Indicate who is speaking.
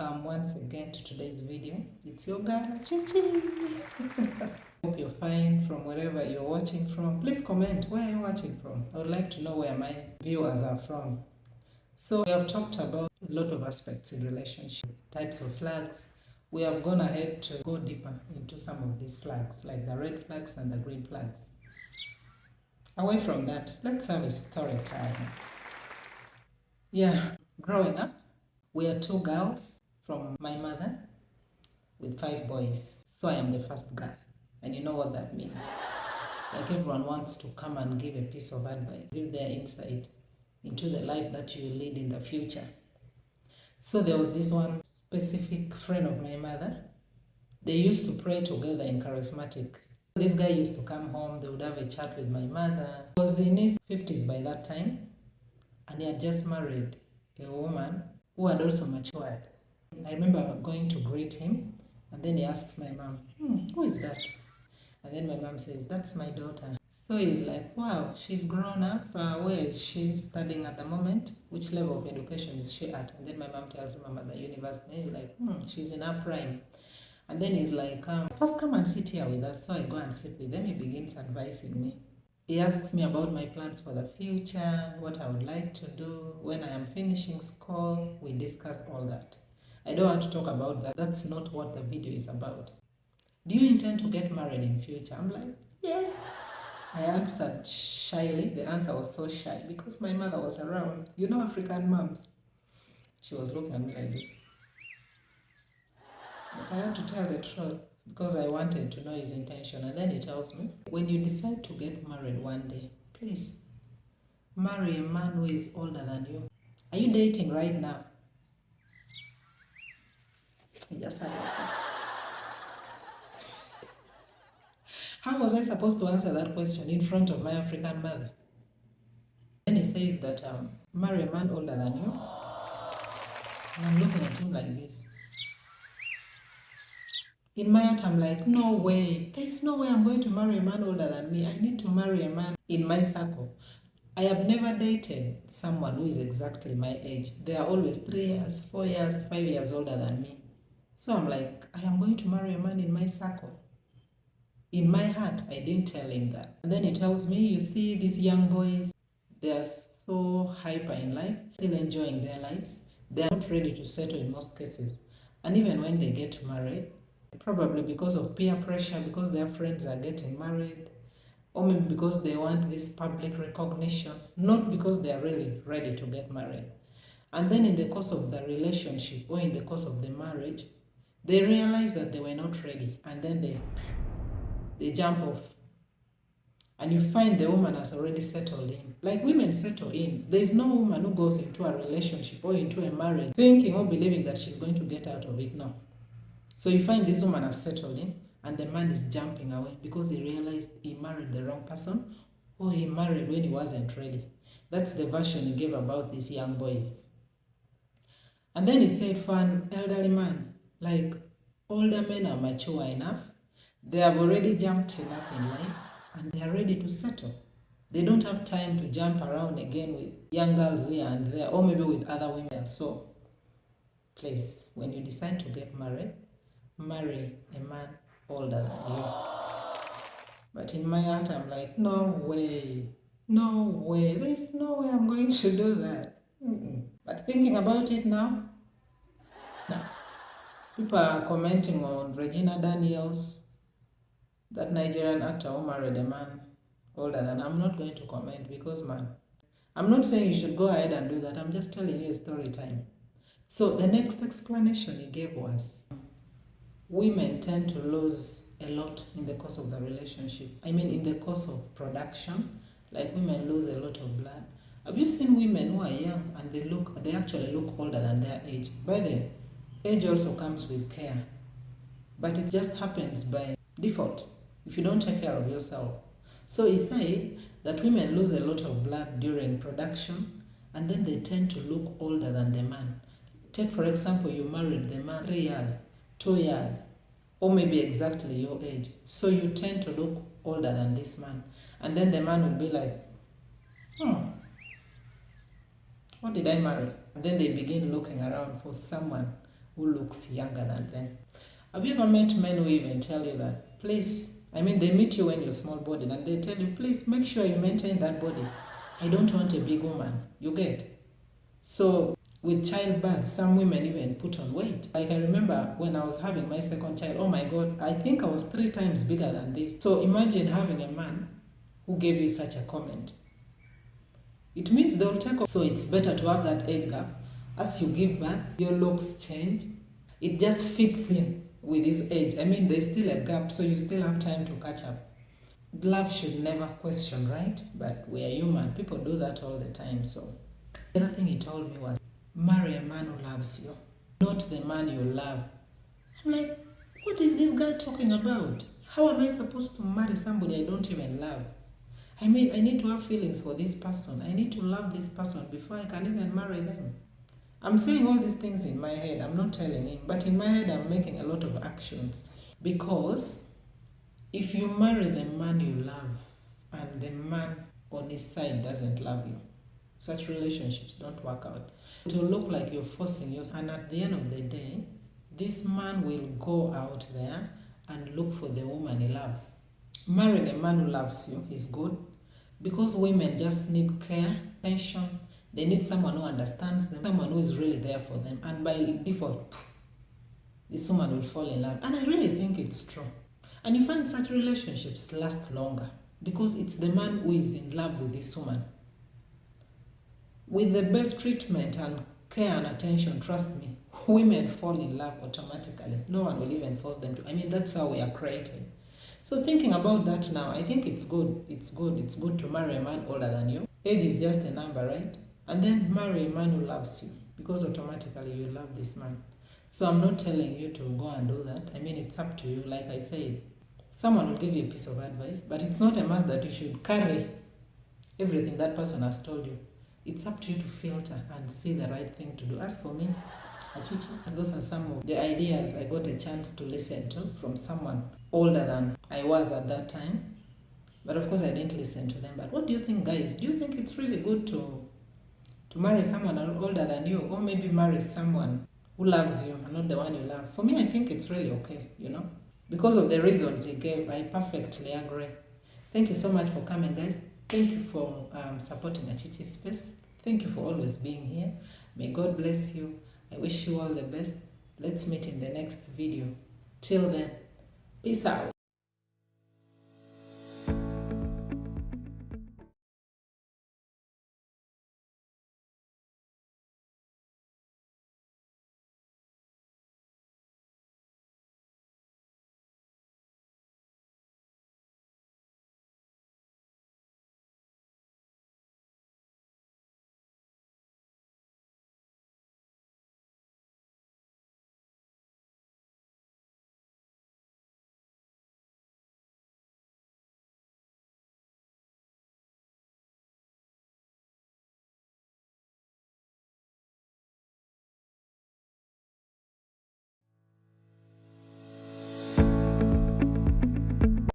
Speaker 1: welcome once again to today's video. It's your girl, Chichi. Hope you're fine from wherever you're watching from. Please comment where you're watching from. I would like to know where my viewers are from. So we have talked about a lot of aspects in relationship, types of flags. We have gone ahead to go deeper into some of these flags, like the red flags and the green flags. Away from that, let's have a story time. Yeah, growing up, we are 2 girls from my mother with 5 boys. So I am the first girl. And you know what that means. Like everyone wants to come and give a piece of advice, give their insight into the life that you lead in the future. So there was this one specific friend of my mother. They used to pray together in charismatic. This guy used to come home, they would have a chat with my mother. He was in his 50s by that time, and he had just married a woman who had also matured. I remember going to greet him, and then he asks my mom, who is that? And then my mom says, that's my daughter. So he's like, wow, she's grown up. Where is she studying at the moment? Which level of education is she at? And then my mom tells him I'm at the university. And he's like, she's in her prime. And then he's like, first come and sit here with us. So I go and sit with him. He begins advising me. He asks me about my plans for the future, what I would like to do, when I am finishing school. We discuss all that. I don't want to talk about that. That's not what the video is about. Do you intend to get married in future? I'm like, yes. I answered shyly. The answer was so shy because my mother was around. You know African moms. She was looking at me like this. But I had to tell the truth because I wanted to know his intention. And then he tells me, when you decide to get married one day, please marry a man who is older than you. Are you dating right now? He just said like this. How was I supposed to answer that question in front of my African mother? Then he says that marry a man older than you. And I'm looking at him like this. In my heart, I'm like, no way. There's no way I'm going to marry a man older than me. I need to marry a man in my circle. I have never dated someone who is exactly my age. They are always 3 years, 4 years, 5 years older than me. So I'm like, I am going to marry a man in my circle. In my heart, I didn't tell him that. And then he tells me, you see, these young boys, they are so hyper in life, still enjoying their lives. They are not ready to settle in most cases. And even when they get married, probably because of peer pressure, because their friends are getting married, or maybe because they want this public recognition, not because they are really ready to get married. And then in the course of the relationship or in the course of the marriage, they realize that they were not ready, and then they jump off. And you find the woman has already settled in. Like women settle in. There is no woman who goes into a relationship or into a marriage thinking or believing that she's going to get out of it. No. So you find this woman has settled in and the man is jumping away because he realized he married the wrong person or he married when he wasn't ready. That's the version he gave about these young boys. And then he said for an elderly man, like older men are mature enough, they have already jumped enough in life and they are ready to settle. They don't have time to jump around again with young girls here and there or maybe with other women. So please, when you decide to get married, marry a man older than you. But in my heart, I'm like, no way. No way. There's no way I'm going to do that. But thinking about it now, no. People are commenting on Regina Daniels, that Nigerian actor who married a man older than. I'm not going to comment because, man, I'm not saying you should go ahead and do that. I'm just telling you a story time. So the next explanation he gave was, women tend to lose a lot in the course of the relationship. I mean, in the course of production, like women lose a lot of blood. Have you seen women who are young and they actually look older than their age? By the way, age also comes with care, but it just happens by default if you don't take care of yourself. So he said that women lose a lot of blood during production and then they tend to look older than the man. Take for example, you married the man 3 years, 2 years, or maybe exactly your age. So you tend to look older than this man. And then the man will be like, what did I marry? And then they begin looking around for someone who looks younger than them. Have you ever met men who even tell you that, please, I mean, they meet you when you're small bodied and they tell you, please make sure you maintain that body. I don't want a big woman. You get? So with childbirth, some women even put on weight. Like I remember when I was having my second child, oh my God, I think I was 3 times bigger than this. So imagine having a man who gave you such a comment. It means they'll take off. So it's better to have that age gap. As you give birth, your looks change. It just fits in with his age. I mean, there's still a gap, so you still have time to catch up. Love should never question, right? But we are human. People do that all the time. So the other thing he told me was, marry a man who loves you, not the man you love. I'm like, what is this guy talking about? How am I supposed to marry somebody I don't even love? I mean, I need to have feelings for this person. I need to love this person before I can even marry them. I'm saying all these things in my head. I'm not telling him. But in my head, I'm making a lot of actions. Because if you marry the man you love and the man on his side doesn't love you, such relationships don't work out. It will look like you're forcing yourself. And at the end of the day, this man will go out there and look for the woman he loves. Marrying a man who loves you is good because women just need care, attention. They need someone who understands them, someone who is really there for them. And by default, this woman will fall in love. And I really think it's true. And you find such relationships last longer because it's the man who is in love with this woman. With the best treatment and care and attention, trust me, women fall in love automatically. No one will even force them to. I mean, that's how we are created. So thinking about that now, I think it's good. It's good to marry a man older than you. Age is just a number, right? And then marry a man who loves you because automatically you love this man. So I'm not telling you to go and do that. I mean, it's up to you. Like I said, someone will give you a piece of advice, but it's not a must that you should carry everything that person has told you. It's up to you to filter and see the right thing to do. As for me, Achichi, those are some of the ideas I got a chance to listen to from someone older than I was at that time. But of course, I didn't listen to them. But what do you think, guys? Do you think it's really good to marry someone older than you, or maybe marry someone who loves you and not the one you love? For me, I think it's really okay, because of the reasons he gave. I perfectly agree. Thank you so much for coming, guys. Thank you for supporting Achichi Space. Thank you for always being here. May God bless you. I wish you all the best. Let's meet in the next video. Till then, peace out.